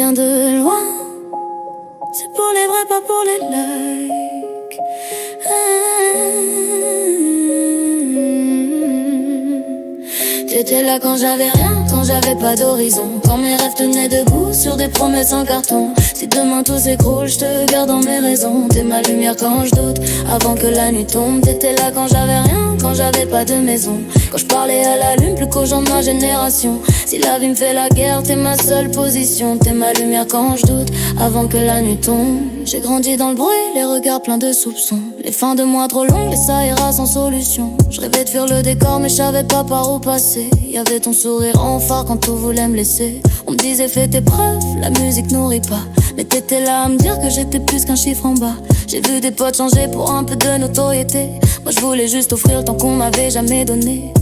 vient de loin. C'est pour les vrais, pas pour les likes. T'étais là quand j'avais rien, quand j'avais pas d'horizon, quand mes rêves tenaient debout sur des promesses en carton. Si demain tout s'écroule, je te garde dans mes raisons. T'es ma lumière quand je doute, avant que la nuit tombe. T'étais là quand j'avais rien, quand j'avais pas de maison, quand je parlais à la lune plus qu'aux gens de ma génération. Si la vie me fait la guerre, t'es ma seule position. T'es ma lumière quand je doute, avant que la nuit tombe. J'ai grandi dans le bruit, les regards pleins de soupçons, les fins de mois trop longues, et ça ira sans solution. Je rêvais de fuir le décor mais je savais pas par où passer. Y'avait ton sourire en phare quand tout voulait me laisser. On me disait fais tes preuves, la musique nourrit pas, mais t'étais là à me dire que j'étais plus qu'un chiffre en bas. J'ai vu des potes changer pour un peu de notoriété. Moi je voulais juste offrir le temps qu'on m'avait jamais donné.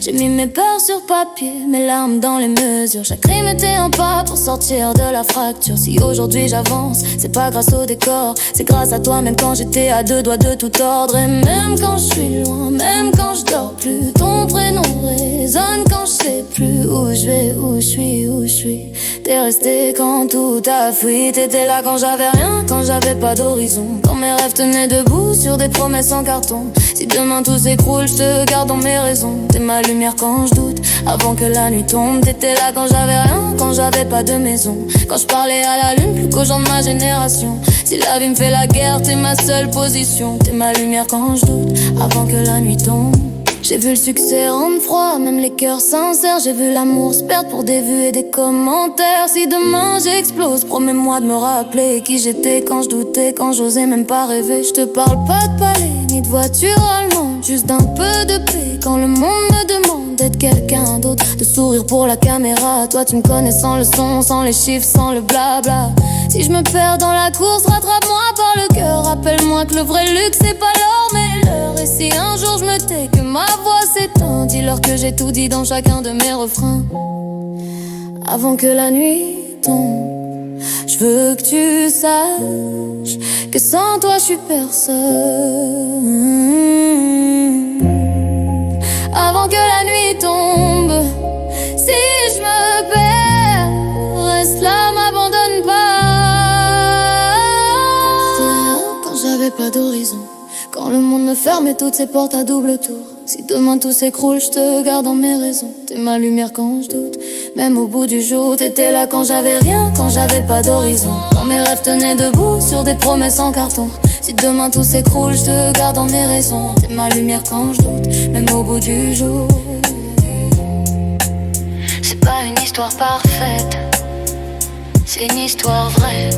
J'ai mis mes peurs sur papier, mes larmes dans les mesures. Chaque rime était un pas pour sortir de la fracture. Si aujourd'hui j'avance, c'est pas grâce au décor, c'est grâce à toi. Même quand j'étais à deux doigts de tout ordre, et même quand je suis loin, même quand je dors plus, ton prénom résonne quand je sais plus où je vais, où je suis, où je suis. T'es resté quand tout a fui. T'étais là quand j'avais rien, quand j'avais pas d'horizon, quand mes rêves tenaient debout sur des promesses en carton. Si demain tout s'écroule, je te garde dans mes raisons. T'es ma lumière quand je doute, avant que la nuit tombe. T'étais là quand j'avais rien, quand j'avais pas de maison, quand je parlais à la lune plus qu'aux gens de ma génération. Si la vie me fait la guerre, t'es ma seule position. T'es ma lumière quand je doute, avant que la nuit tombe. J'ai vu le succès rendre froid, même les cœurs sincères. J'ai vu l'amour se perdre pour des vues et des commentaires. Si demain j'explose, promets-moi de me rappeler qui j'étais quand je doutais, quand j'osais même pas rêver. Je te parle pas de palais, ni de voiture allemande, juste d'un peu de paix quand le monde me demande d'être quelqu'un d'autre, de sourire pour la caméra. Toi tu me connais sans le son, sans les chiffres, sans le blabla. Si je me perds dans la course, rattrape-moi par le cœur. Rappelle-moi que le vrai luxe c'est pas l'or mais l'heure. Et si un jour je me tais, que ma voix s'éteint, dis-leur que j'ai tout dit dans chacun de mes refrains. Avant que la nuit tombe, je veux que tu saches que sans toi je suis personne. Avant que la nuit tombe, si je me perds, reste là, m'abandonne pas. Quand j'avais pas d'horizon, quand le monde me fermait toutes ses portes à double tour. Si demain tout s'écroule, je te garde dans mes raisons. T'es ma lumière quand je doute, même au bout du jour. T'étais là quand j'avais rien, quand j'avais pas d'horizon, quand mes rêves tenaient debout sur des promesses en carton. Si demain tout s'écroule, je te garde dans mes raisons. T'es ma lumière quand je doute, même au bout du jour. C'est pas une histoire parfaite, c'est une histoire vraie.